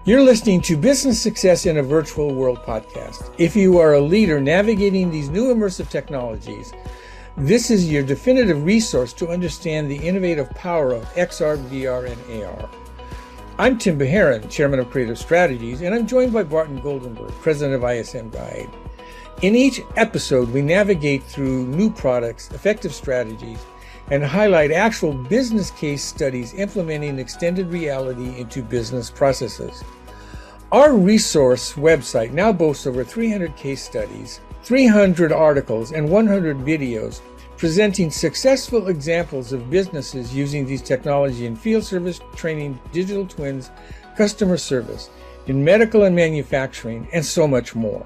You're listening to Business Success in a Virtual World podcast. If you are a leader navigating these new immersive technologies, this is your definitive resource to understand the innovative power of XR, VR, and AR. I'm Tim Beharon, Chairman of Creative Strategies, and I'm joined by Barton, President of ISM Guide. In each episode, we navigate through new products, effective strategies, and highlight actual business case studies implementing extended reality into business processes. Our resource website now boasts over 300 case studies, 300 articles, and 100 videos presenting successful examples of businesses using these technology in field service, training, digital twins, customer service, in medical and manufacturing, and so much more.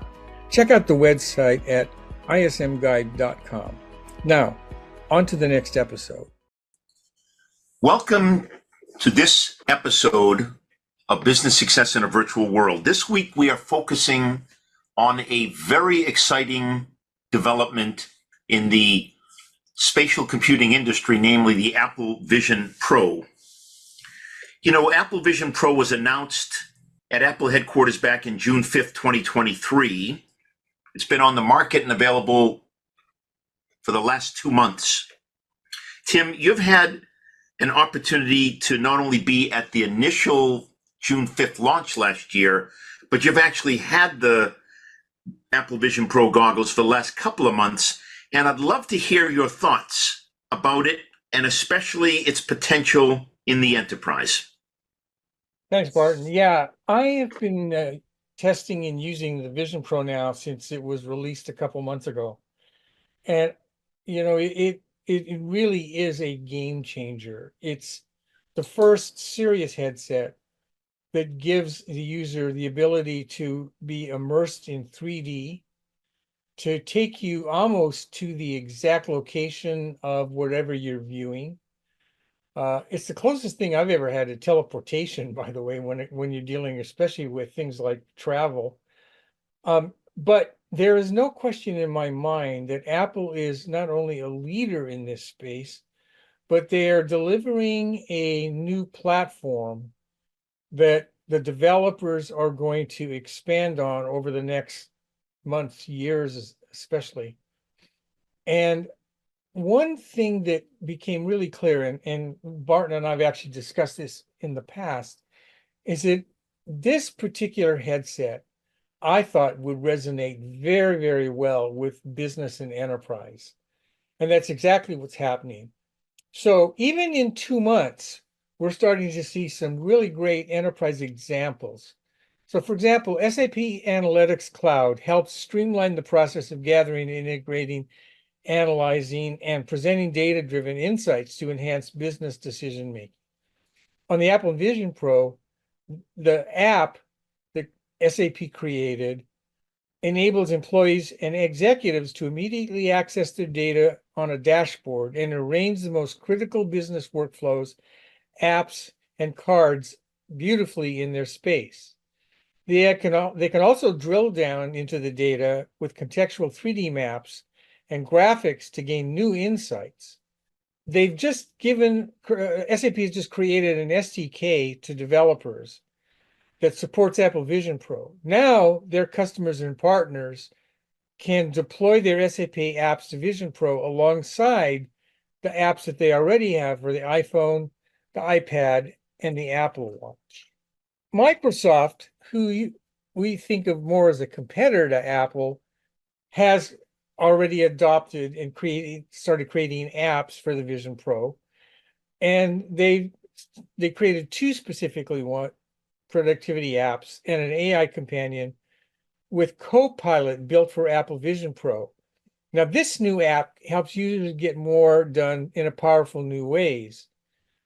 Check out the website at ismguide.com. Now, on to the next episode. Welcome to this episode of Business Success in a Virtual World. This week we are focusing on a very exciting development in the spatial computing industry, namely the Apple Vision Pro. You know, Apple Vision Pro was announced at Apple headquarters back in June 5th, 2023. It's been on the market and available for the last 2 months. Tim, you've had an opportunity to not only be at the initial June 5th launch last year, but you've actually had the Apple Vision Pro goggles for the last couple of months. And I'd love to hear your thoughts about it, and especially its potential in the enterprise. Thanks, Barton. Yeah, I have been testing and using the Vision Pro now since it was released a couple months ago. And, you know, it really is a game changer. It's the first serious headset that gives the user the ability to be immersed in 3D, to take you almost to the exact location of whatever you're viewing. It's the closest thing I've ever had to teleportation, by the way, when you're dealing, especially with things like travel. But there is no question in my mind that Apple is not only a leader in this space, but they are delivering a new platform that the developers are going to expand on over the next months, years, especially. And one thing that became really clear, and Barton and I've actually discussed this in the past, is that this particular headset, I thought, would resonate very, very well with business and enterprise. And that's exactly what's happening. So even in 2 months, we're starting to see some really great enterprise examples. So for example, SAP Analytics Cloud helps streamline the process of gathering, integrating, analyzing, and presenting data-driven insights to enhance business decision-making. On the Apple Vision Pro, the app that SAP created enables employees and executives to immediately access their data on a dashboard and arrange the most critical business workflows, apps, and cards beautifully in their space. They can also drill down into the data with contextual 3D maps and graphics to gain new insights. SAP has just created an SDK to developers that supports Apple Vision Pro. Now their customers and partners can deploy their SAP apps to Vision Pro alongside the apps that they already have for the iPhone, the iPad, and the Apple Watch. Microsoft, who we think of more as a competitor to Apple, has already adopted and started creating apps for the Vision Pro. And they created two specifically productivity apps and an AI companion with Copilot built for Apple Vision Pro. Now, this new app helps users get more done in a powerful new ways.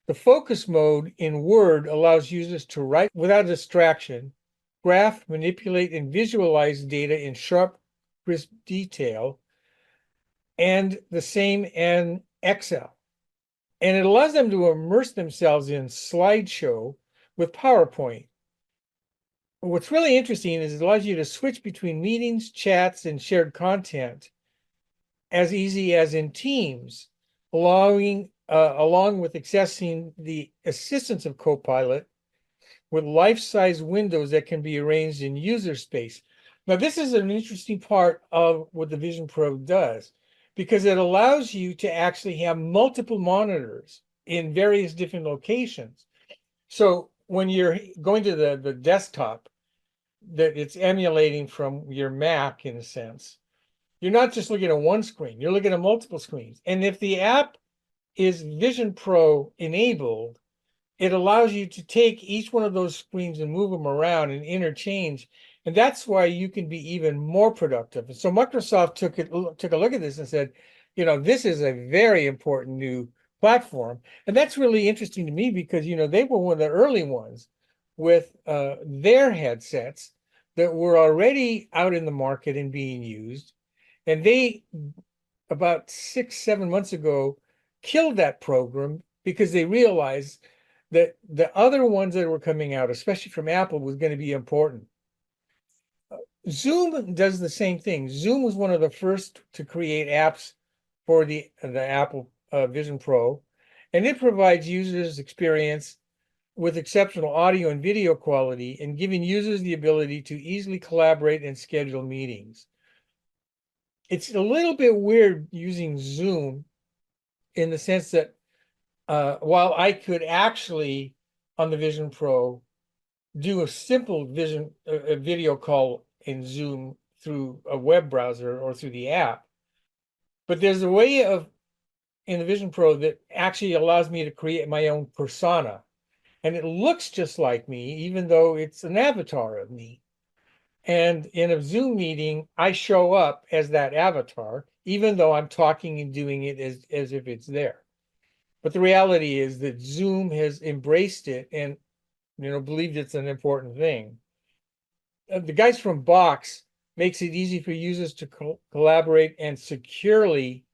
The focus mode in Word allows users to write without distraction, graph, manipulate, and visualize data in sharp, crisp detail, and the same in Excel. And it allows them to immerse themselves in slideshow with PowerPoint. What's really interesting is it allows you to switch between meetings, chats, and shared content as easy as in Teams, along with accessing the assistance of Copilot with life-size windows that can be arranged in user space. Now, this is an interesting part of what the Vision Pro does, because it allows you to actually have multiple monitors in various different locations. So when you're going to the desktop, that it's emulating from your Mac in a sense, you're not just looking at one screen, you're looking at multiple screens. And if the app is Vision Pro enabled, it allows you to take each one of those screens and move them around and interchange. And that's why you can be even more productive. And so Microsoft took a look at this and said, this is a very important new platform. And that's really interesting to me because, they were one of the early ones with their headsets that were already out in the market and being used. And they, about 6, 7 months ago, killed that program because they realized that the other ones that were coming out, especially from Apple, was going to be important. Zoom does the same thing. Zoom was one of the first to create apps for the Apple Vision Pro, and it provides users experience with exceptional audio and video quality and giving users the ability to easily collaborate and schedule meetings. It's a little bit weird using Zoom in the sense that while I could actually on the Vision Pro do a simple a video call in Zoom through a web browser or through the app, but there's a way of in the Vision Pro that actually allows me to create my own persona, and it looks just like me, even though it's an avatar of me. And in a Zoom meeting, I show up as that avatar, even though I'm talking and doing it as if it's there. But the reality is that Zoom has embraced it and believed it's an important thing. The guys from Box makes it easy for users to collaborate and securely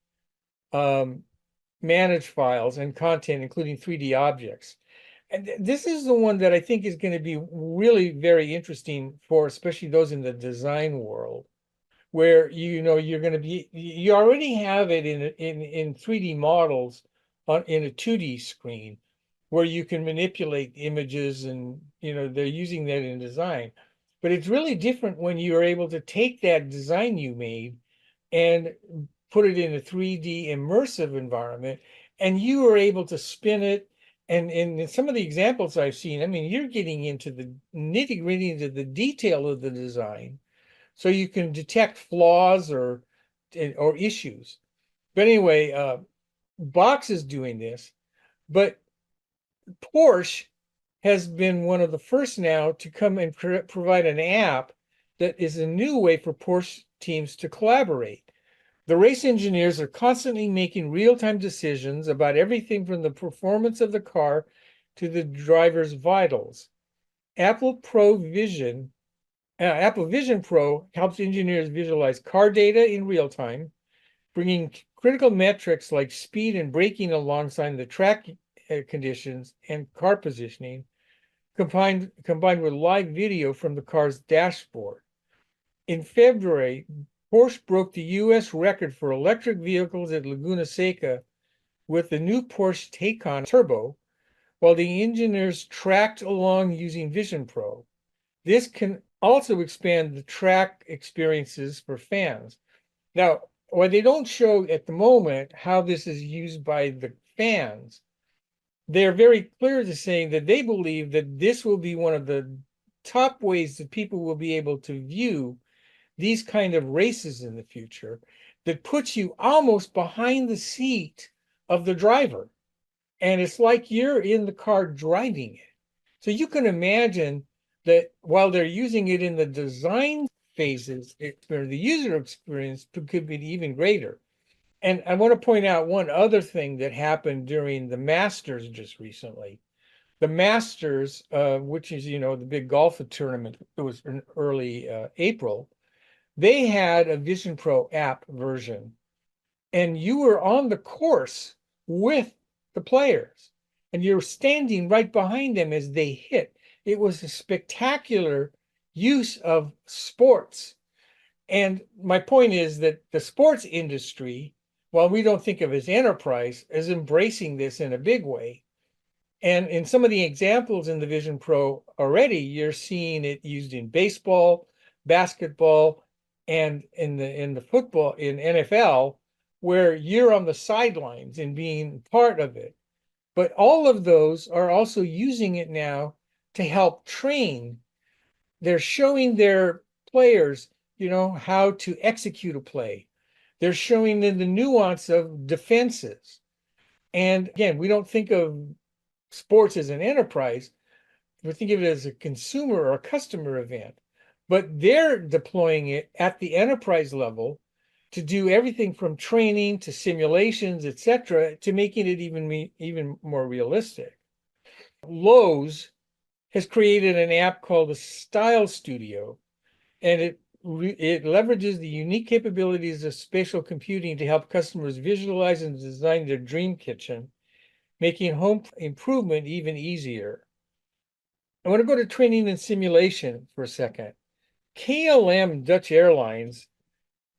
manage files and content, including 3D objects. And this is the one that I think is going to be really very interesting for especially those in the design world, where you're going to be, you already have it in 3D models in a 2D screen where you can manipulate images and they're using that in design. But it's really different when you are able to take that design you made and put it in a 3D immersive environment, and you are able to spin it. And in some of the examples I've seen, I mean, you're getting into the nitty-gritty, into the detail of the design, so you can detect flaws or issues. But anyway, Box is doing this, but Porsche has been one of the first now to come and provide an app that is a new way for Porsche teams to collaborate. The race engineers are constantly making real-time decisions about everything from the performance of the car to the driver's vitals. Apple Vision Pro helps engineers visualize car data in real time, bringing critical metrics like speed and braking alongside the track conditions and car positioning, combined with live video from the car's dashboard. In February, Porsche broke the US record for electric vehicles at Laguna Seca with the new Porsche Taycan Turbo, while the engineers tracked along using Vision Pro. This can also expand the track experiences for fans. Now, while they don't show at the moment how this is used by the fans, they're very clear to saying that they believe that this will be one of the top ways that people will be able to view these kind of races in the future, that puts you almost behind the seat of the driver. And it's like you're in the car driving it. So you can imagine that while they're using it in the design phases, or the user experience could be even greater. And I want to point out one other thing that happened during the Masters just recently. The Masters, which is, the big golf tournament, it was in early April, they had a Vision Pro app version, and you were on the course with the players, and you're standing right behind them as they hit. It was a spectacular use of sports. And my point is that the sports industry, while we don't think of it as enterprise, is embracing this in a big way. And in some of the examples in the Vision Pro already, you're seeing it used in baseball, basketball, and in the football, in NFL, where you're on the sidelines and being part of it. But all of those are also using it now to help train. They're showing their players, how to execute a play. They're showing them the nuance of defenses. And again, we don't think of sports as an enterprise. We think of it as a consumer or a customer event. But they're deploying it at the enterprise level to do everything from training to simulations, etc., to making it even more realistic. Lowe's has created an app called the Style Studio, and it leverages the unique capabilities of spatial computing to help customers visualize and design their dream kitchen, making home improvement even easier. I want to go to training and simulation for a second. KLM Dutch Airlines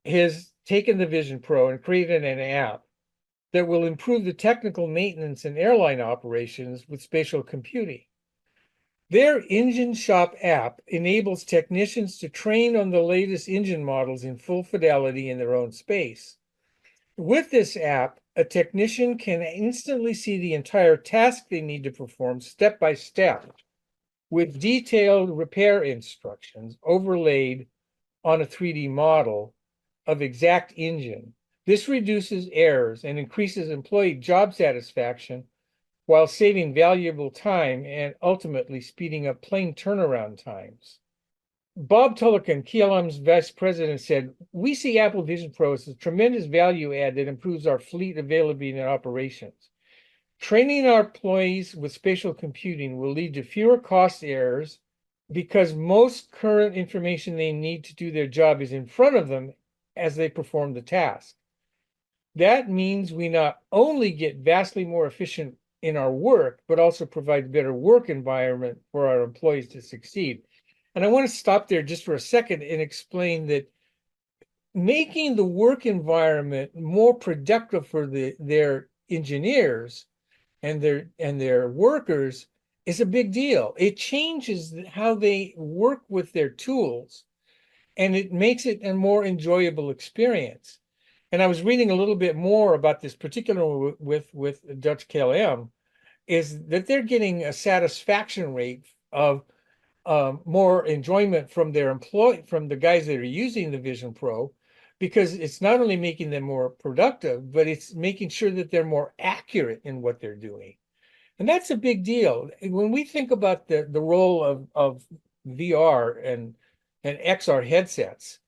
has taken the Vision Pro and created an app that will improve the technical maintenance and airline operations with spatial computing. Their engine shop app enables technicians to train on the latest engine models in full fidelity in their own space. With this app, a technician can instantly see the entire task they need to perform step by step, with detailed repair instructions overlaid on a 3D model of exact engine. This reduces errors and increases employee job satisfaction while saving valuable time and ultimately speeding up plane turnaround times. Bob Tullican, KLM's vice president, said, "We see Apple Vision Pro as a tremendous value add that improves our fleet availability and operations. Training our employees with spatial computing will lead to fewer cost errors because most current information they need to do their job is in front of them as they perform the task. That means we not only get vastly more efficient in our work, but also provide a better work environment for our employees to succeed." And I want to stop there just for a second and explain that making the work environment more productive for their engineers and their workers is a big deal. It changes how they work with their tools, and it makes it a more enjoyable experience. And I was reading a little bit more about this particular with Dutch KLM, is that they're getting a satisfaction rate of more enjoyment from from the guys that are using the Vision Pro, because it's not only making them more productive, but it's making sure that they're more accurate in what they're doing. And that's a big deal. When we think about the role of VR and XR headsets,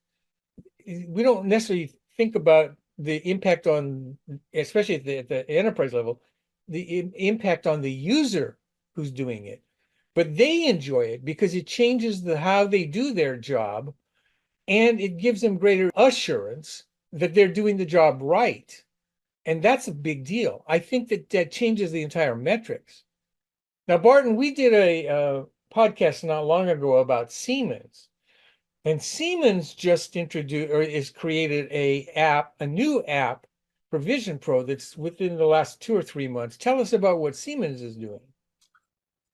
we don't necessarily think about the impact on, especially at the enterprise level, the impact on the user who's doing it. But they enjoy it because it changes how they do their job, and it gives them greater assurance that they're doing the job right. And that's a big deal. I think that changes the entire metrics. Now, Barton, we did a podcast not long ago about Siemens. And Siemens just introduced or is created a new app for Vision Pro that's within the last 2 or 3 months. Tell us about what Siemens is doing.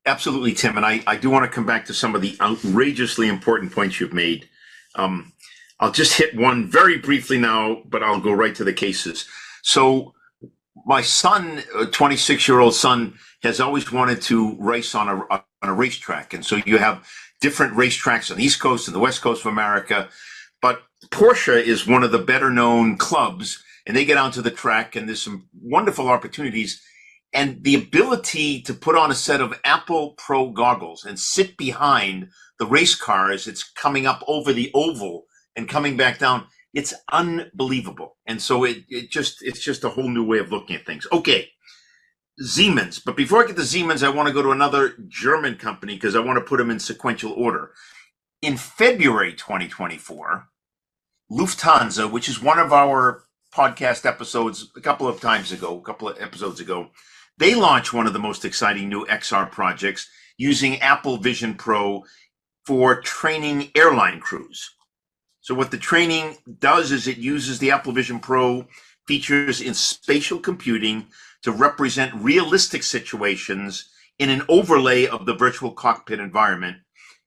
Absolutely, Tim. And I do want to come back to some of the outrageously important points you've made. I'll just hit one very briefly now, but I'll go right to the cases. So my son, a 26-year-old son, has always wanted to race on a racetrack. And so you have different racetracks on the East Coast and the West Coast of America. But Porsche is one of the better known clubs, and they get onto the track, and there's some wonderful opportunities. And the ability to put on a set of Apple Pro goggles and sit behind the race car as it's coming up over the oval and coming back down, it's unbelievable. And so it's just a whole new way of looking at things. Okay, Siemens. But before I get to Siemens, I want to go to another German company because I want to put them in sequential order. In February 2024, Lufthansa, which is one of our podcast episodes a couple of episodes ago, they launched one of the most exciting new XR projects using Apple Vision Pro for training airline crews. So what the training does is it uses the Apple Vision Pro features in spatial computing to represent realistic situations in an overlay of the virtual cockpit environment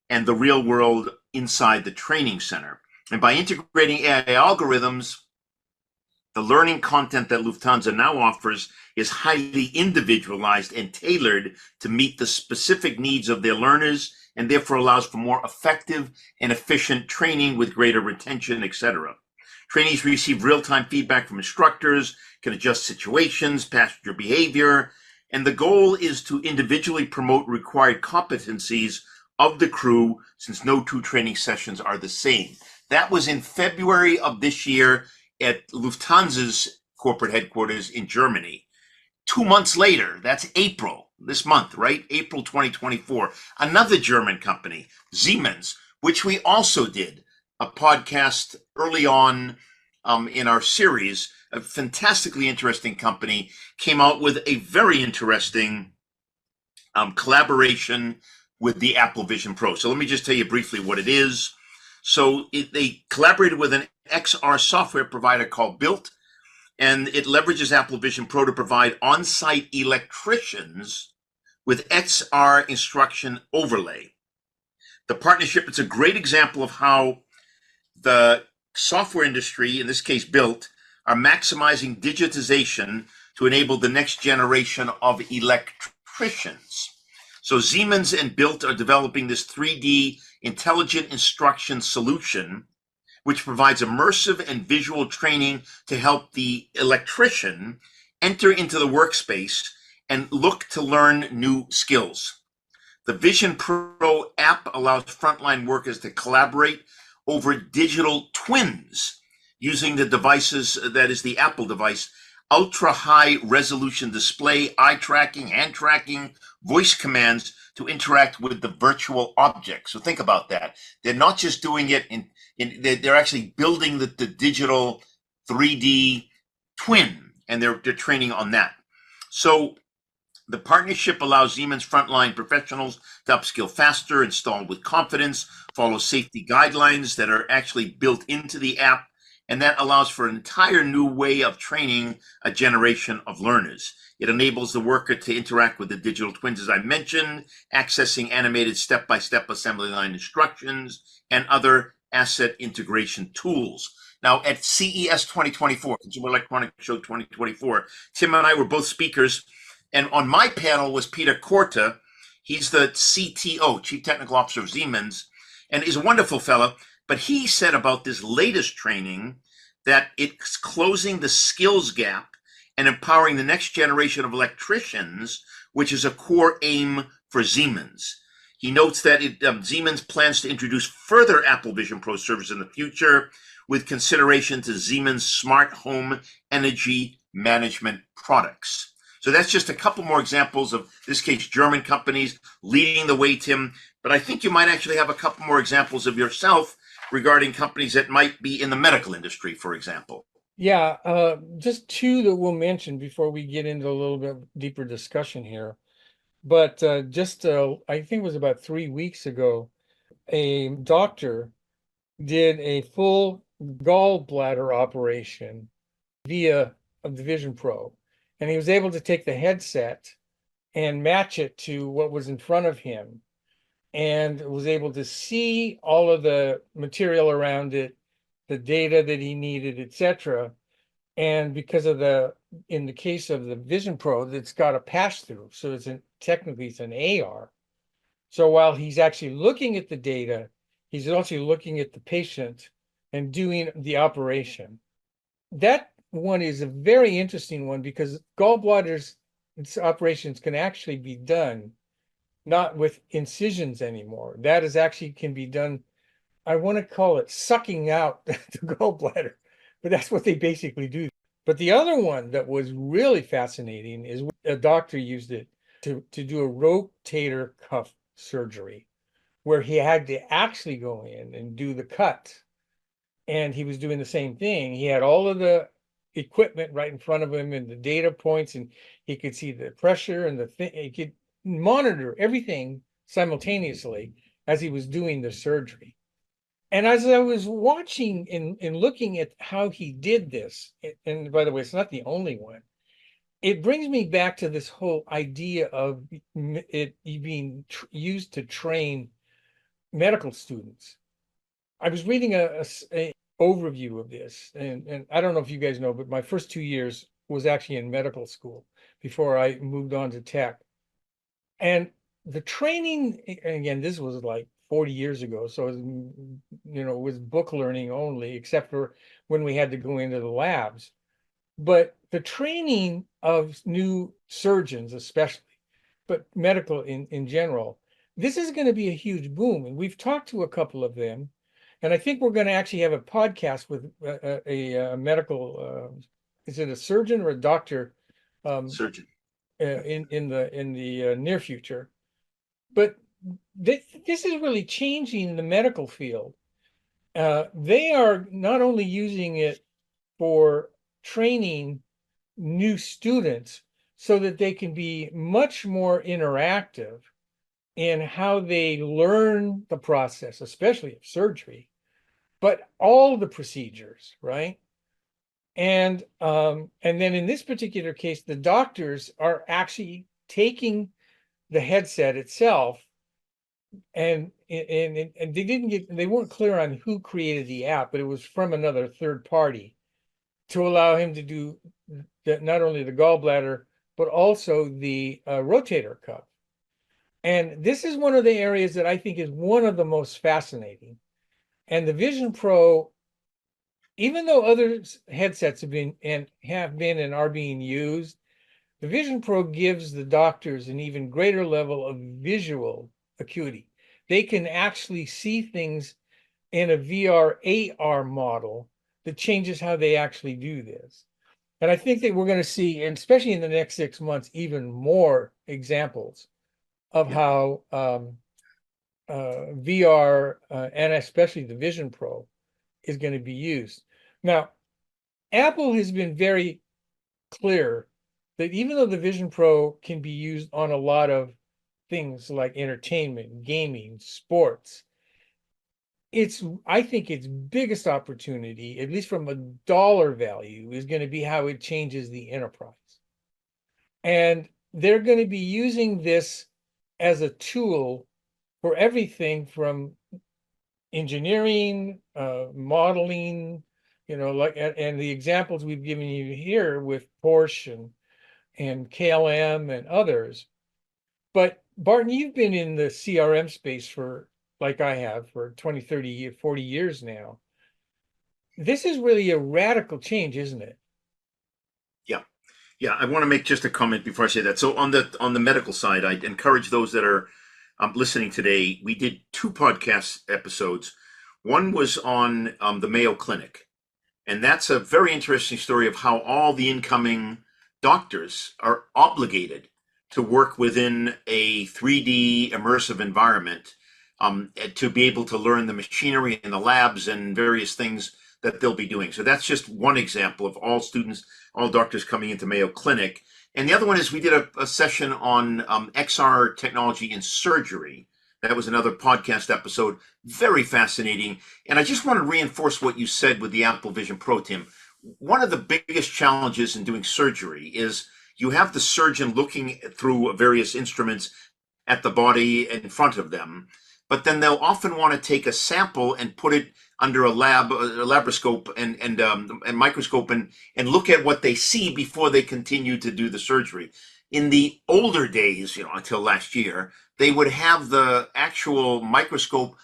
and the real world inside the training center. And by integrating AI algorithms, the learning content that Lufthansa now offers is highly individualized and tailored to meet the specific needs of their learners, and therefore allows for more effective and efficient training with greater retention, etc. Trainees receive real-time feedback from instructors, can adjust situations, passenger behavior, and the goal is to individually promote required competencies of the crew, since no two training sessions are the same. That was in February of this year at Lufthansa's corporate headquarters in Germany. 2 months later, that's April, this month, right? April 2024, another German company, Siemens, which we also did a podcast early on in our series, a fantastically interesting company, came out with a very interesting collaboration with the Apple Vision Pro. So let me just tell you briefly what it is. So they collaborated with an XR software provider called Built, and it leverages Apple Vision Pro to provide on-site electricians with XR instruction overlay. The partnership, it's a great example of how the software industry, in this case Built, are maximizing digitization to enable the next generation of electricians. So Siemens and Built are developing this 3D intelligent instruction solution, which provides immersive and visual training to help the electrician enter into the workspace and look to learn new skills. The Vision Pro app allows frontline workers to collaborate over digital twins using the devices, that is the Apple device, ultra high resolution display, eye tracking, hand tracking, voice commands to interact with the virtual object. So think about that. They're not just doing it they're actually building the digital 3D twin, and they're training on that. So the partnership allows Siemens frontline professionals to upskill faster, install with confidence, follow safety guidelines that are actually built into the app, and that allows for an entire new way of training a generation of learners. It enables the worker to interact with the digital twins, as I mentioned, accessing animated step-by-step assembly line instructions and other asset integration tools. Now, at CES 2024, Consumer Electronics Show 2024, Tim and I were both speakers, and on my panel was Peter Korte. He's the CTO, Chief Technical Officer of Siemens, and is a wonderful fellow. But he said about this latest training that it's closing the skills gap and empowering the next generation of electricians, which is a core aim for Siemens. He notes that Siemens plans to introduce further Apple Vision Pro service in the future with consideration to Siemens smart home energy management products. So that's just a couple more examples of, in this case, German companies leading the way, Tim. But I think you might actually have a couple more examples of yourself regarding companies that might be in the medical industry, for example. Yeah, just two that we'll mention before we get into a little bit deeper discussion here. But I think it was about 3 weeks ago, a doctor did a full gallbladder operation via the Vision Pro. And he was able to take the headset and match it to what was in front of him, and was able to see all of the material around it, the data that he needed, etc. And because of in the case of the Vision Pro, it's got a pass through. So technically it's an AR. So while he's actually looking at the data, he's also looking at the patient and doing the operation. That one is a very interesting one because gallbladders operations can actually be done not with incisions anymore. That is actually can be done, I want to call it sucking out the gallbladder, but that's what they basically do. But the other one that was really fascinating is a doctor used it to do a rotator cuff surgery where he had to actually go in and do the cut. And he was doing the same thing. He had all of the equipment right in front of him and the data points, and he could see the pressure and the thing. He could monitor everything simultaneously as he was doing the surgery. And as I was watching and looking at how he did this, and by the way, it's not the only one, it brings me back to this whole idea of it being used to train medical students. I was reading a overview of this, and I don't know if you guys know, but my first 2 years was actually in medical school before I moved on to tech. And the training, and again, this was like 40 years ago, so it was, it was book learning only, except for when we had to go into the labs. But the training of new surgeons, especially, but medical in general, this is going to be a huge boom. And we've talked to a couple of them. And I think we're going to actually have a podcast with a medical, is it a surgeon or a doctor, um, Surgeon. in the near future. But this is really changing the medical field. They are not only using it for training new students so that they can be much more interactive in how they learn the process, especially of surgery, but all the procedures, right? And then in this particular case, the doctors are actually taking the headset itself, and they weren't clear on who created the app, but it was from another third party to allow him to do not only the gallbladder but also the rotator cuff. And this is one of the areas that I think is one of the most fascinating. And the Vision Pro, even though other headsets have been and are being used, the Vision Pro gives the doctors an even greater level of visual acuity. They can actually see things in a VR AR model that changes how they actually do this. And I think that we're going to see, and especially in the next 6 months, even more examples of Yeah. how VR and especially the Vision Pro is going to be used. Now, Apple has been very clear that even though the Vision Pro can be used on a lot of things like entertainment, gaming, sports, I think its biggest opportunity, at least from a dollar value, is going to be how it changes the enterprise. And they're going to be using this as a tool for everything from engineering, modeling, and the examples we've given you here with Porsche and KLM and others. But Barton, you've been in the CRM space like I have, for 20, 30, 40 years now. This is really a radical change, isn't it? Yeah. Yeah. I want to make just a comment before I say that. So on the medical side, I encourage those that are listening today. We did two podcast episodes. One was on the Mayo Clinic, and that's a very interesting story of how all the incoming doctors are obligated to work within a 3D immersive environment, to be able to learn the machinery in the labs and various things that they'll be doing. So that's just one example of all students, all doctors coming into Mayo Clinic. And the other one is we did a session on XR technology in surgery. That was another podcast episode. Very fascinating. And I just want to reinforce what you said with the Apple Vision Pro, Tim. One of the biggest challenges in doing surgery is you have the surgeon looking through various instruments at the body in front of them, but then they'll often want to take a sample and put it under a laparoscope and microscope and look at what they see before they continue to do the surgery. In the older days, until last year, they would have the actual microscope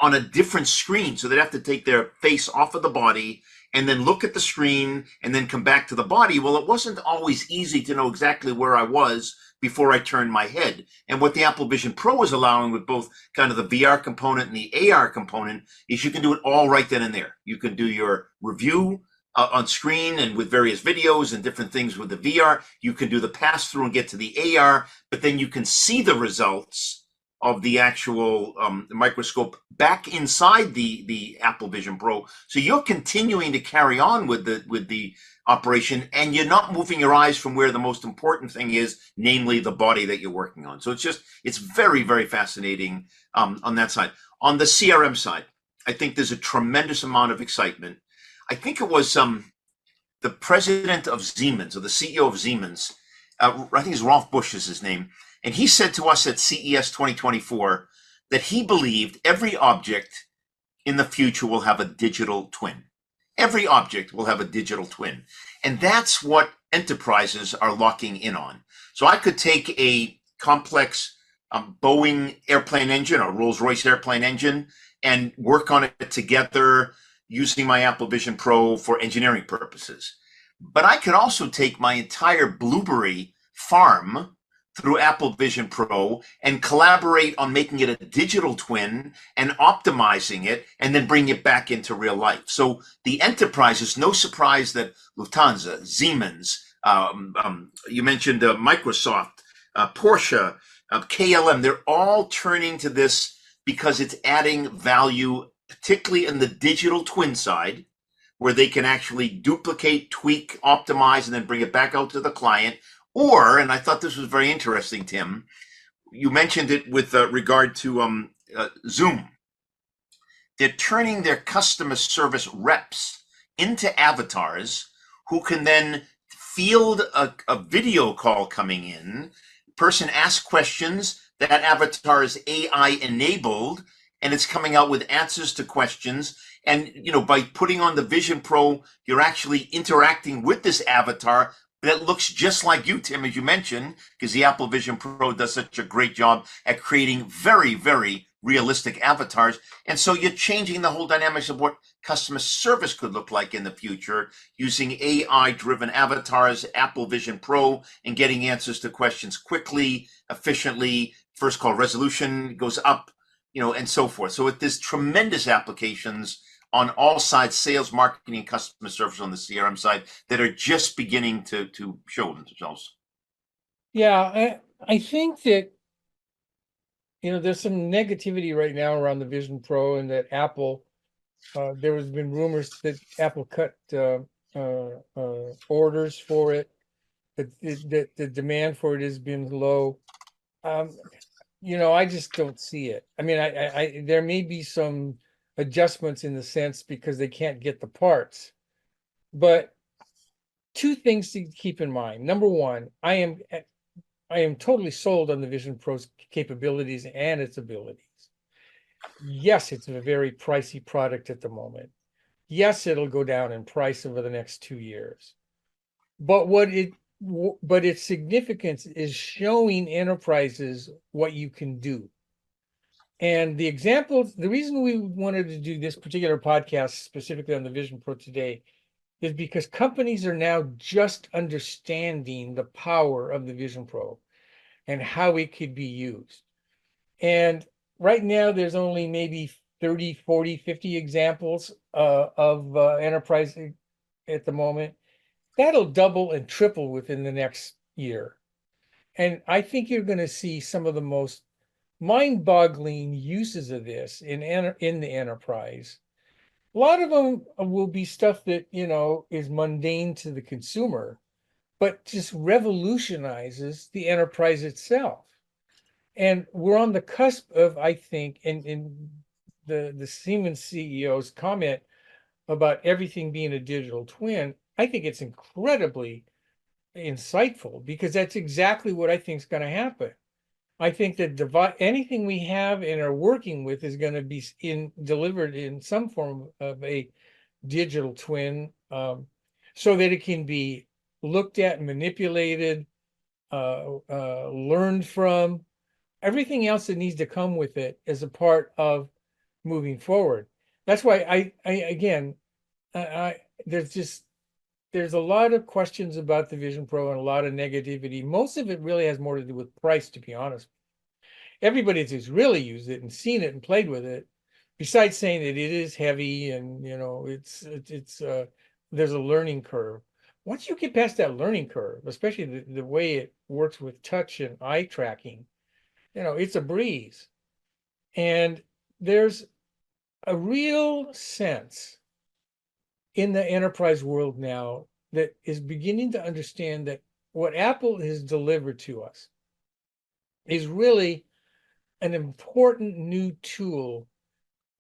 on a different screen. So they'd have to take their face off of the body and then look at the screen and then come back to the body. Well, it wasn't always easy to know exactly where I was before I turned my head. And what the Apple Vision Pro is allowing with both kind of the VR component and the AR component is you can do it all right then and there. You can do your review on screen and with various videos and different things with the VR. You can do the pass through and get to the AR, but then you can see the results of the actual microscope back inside the Apple Vision Pro. So you're continuing to carry on with the operation, and you're not moving your eyes from where the most important thing is, namely the body that you're working on. So it's very, very fascinating on that side. On the CRM side, I think there's a tremendous amount of excitement. I think it was the president of Siemens, or the CEO of Siemens, I think it's Rolf Busch is his name, and he said to us at CES 2024 that he believed every object in the future will have a digital twin. Every object will have a digital twin. And that's what enterprises are locking in on. So I could take a complex Boeing airplane engine or Rolls-Royce airplane engine and work on it together using my Apple Vision Pro for engineering purposes. But I could also take my entire blueberry farm through Apple Vision Pro and collaborate on making it a digital twin and optimizing it and then bring it back into real life. So the enterprise is no surprise that Lufthansa, Siemens, you mentioned Microsoft, Porsche, KLM, they're all turning to this because it's adding value, particularly in the digital twin side, where they can actually duplicate, tweak, optimize, and then bring it back out to the client. Or, and I thought this was very interesting, Tim, you mentioned it with regard to Zoom. They're turning their customer service reps into avatars who can then field a video call coming in. Person asks questions, that avatar is AI enabled, and it's coming out with answers to questions. And, you know, by putting on the Vision Pro, you're actually interacting with this avatar that looks just like you, Tim, as you mentioned, because the Apple Vision Pro does such a great job at creating very, very realistic avatars. And so you're changing the whole dynamics of what customer service could look like in the future using AI-driven avatars, Apple Vision Pro, and getting answers to questions quickly, efficiently. First call resolution goes up, you know, and so forth. So there's tremendous applications on all sides, sales, marketing, and customer service on the CRM side that are just beginning to show themselves. Yeah, I think that, you know, there's some negativity right now around the Vision Pro, and that Apple, there has been rumors that Apple cut orders for it, that the demand for it has been low. You know, I just don't see it. I mean, there may be some adjustments in the sense because they can't get the parts, but two things to keep in mind. Number one, I am totally sold on the Vision Pro's capabilities and its abilities. Yes, it's a very pricey product at the moment. Yes, it'll go down in price over the next 2 years. But but its significance is showing enterprises what you can do. And the reason we wanted to do this particular podcast specifically on the Vision Pro today is because companies are now just understanding the power of the Vision Pro and how it could be used. And right now, there's only maybe 30, 40, 50 examples of enterprise at the moment. That'll double and triple within the next year. And I think you're going to see some of the most mind-boggling uses of this in the enterprise. A lot of them will be stuff that, you know, is mundane to the consumer, but just revolutionizes the enterprise itself. And we're on the cusp of, I think, in the Siemens CEO's comment about everything being a digital twin, I think it's incredibly insightful, because that's exactly what I think is going to happen. I think that anything we have and are working with is going to be delivered in some form of a digital twin, so that it can be looked at, manipulated, learned from, everything else that needs to come with it as a part of moving forward. That's why there's a lot of questions about the Vision Pro and a lot of negativity. Most of it really has more to do with price, to be honest. Everybody who's really used it and seen it and played with it, besides saying that it is heavy and, you know, there's a learning curve. Once you get past that learning curve, especially the way it works with touch and eye tracking, you know, it's a breeze. And there's a real sense in the enterprise world now that is beginning to understand that what Apple has delivered to us is really an important new tool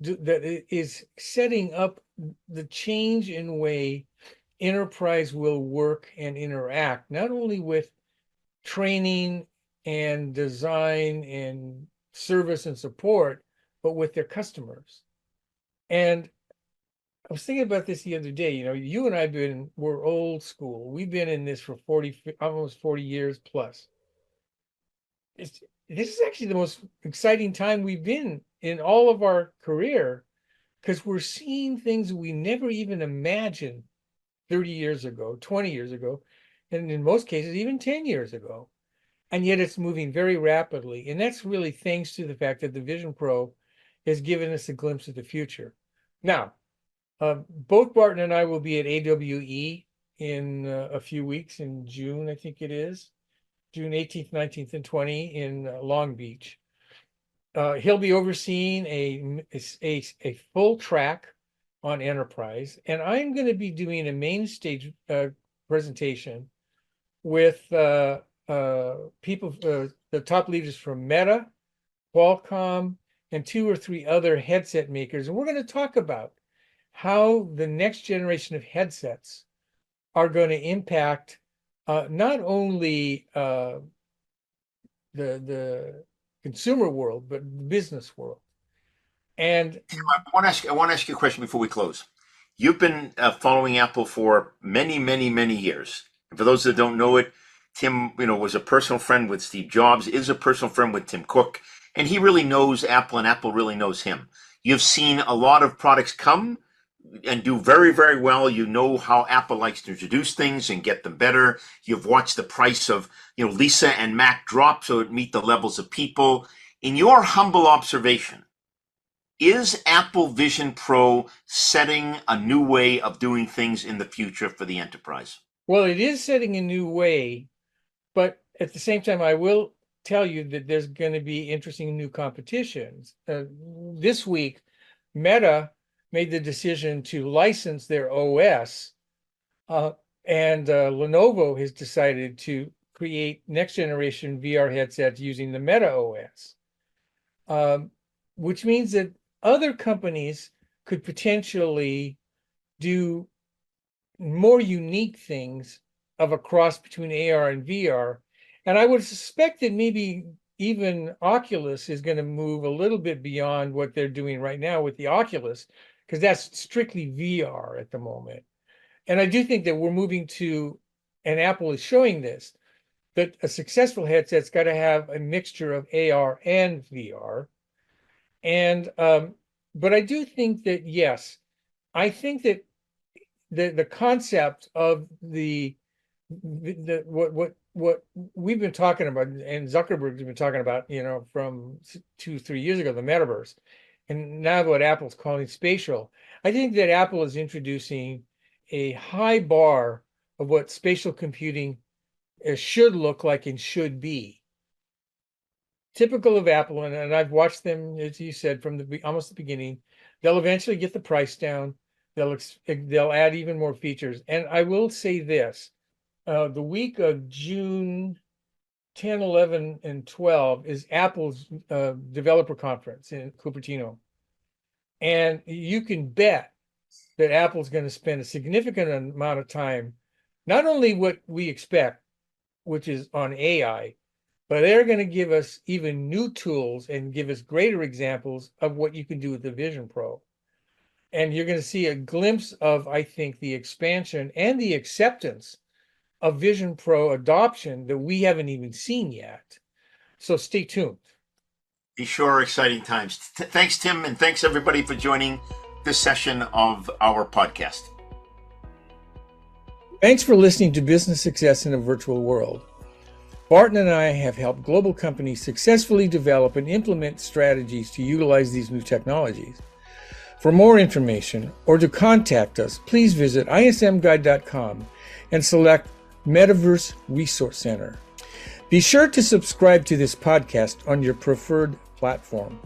that is setting up the change in way enterprise will work and interact, not only with training and design and service and support, but with their customers. And I was thinking about this the other day. You and we're old school. We've been in this for almost 40 years plus. This is actually the most exciting time we've been in all of our career, because we're seeing things we never even imagined 30 years ago, 20 years ago, and in most cases, even 10 years ago. And yet it's moving very rapidly. And that's really thanks to the fact that the Vision Pro has given us a glimpse of the future. Now, both Barton and I will be at AWE in a few weeks in June, I think it is, June 18th, 19th, and 20th in Long Beach. He'll be overseeing a full track on enterprise, and I'm going to be doing a main stage presentation with people, the top leaders from Meta, Qualcomm, and 2 or 3 other headset makers. And we're going to talk about how the next generation of headsets are going to impact not only the consumer world, but the business world. And I want to ask you a question before we close. You've been following Apple for many, many, many years. And for those that don't know it, Tim, was a personal friend with Steve Jobs, is a personal friend with Tim Cook, and he really knows Apple, and Apple really knows him. You've seen a lot of products come and do very, very well. You know how Apple likes to introduce things and get them better. You've watched the price of, Lisa and Mac drop so it meet the levels of people. In your humble observation, is Apple Vision Pro setting a new way of doing things in the future for the enterprise? Well, it is setting a new way, but at the same time, I will tell you that there's going to be interesting new competitions. This week, Meta made the decision to license their OS, and Lenovo has decided to create next generation VR headsets using the Meta OS, which means that other companies could potentially do more unique things of a cross between AR and VR. And I would suspect that maybe even Oculus is going to move a little bit beyond what they're doing right now with the Oculus, because that's strictly VR at the moment. And I do think that we're moving to, and Apple is showing this, that a successful headset's got to have a mixture of AR and VR. And but I do think that, yes, I think that the concept of what we've been talking about, and Zuckerberg's been talking about, from 2-3 years ago, the metaverse, and now what Apple's calling spatial. I think that Apple is introducing a high bar of what spatial computing should look like and should be. Typical of Apple, and I've watched them, as you said, from almost the beginning. They'll eventually get the price down. They'll add even more features. And I will say this, the week of June 10, 11, and 12 is Apple's developer conference in Cupertino. And you can bet that Apple's going to spend a significant amount of time, not only what we expect, which is on AI, but they're going to give us even new tools and give us greater examples of what you can do with the Vision Pro. And you're going to see a glimpse of, I think, the expansion and the acceptance of Vision Pro adoption that we haven't even seen yet. So stay tuned. Be sure, exciting times. Thanks, Tim, and thanks everybody for joining this session of our podcast. Thanks for listening to Business Success in a Virtual World. Barton and I have helped global companies successfully develop and implement strategies to utilize these new technologies. For more information or to contact us, please visit ismguide.com and select Metaverse Resource Center. Be sure to subscribe to this podcast on your preferred platform.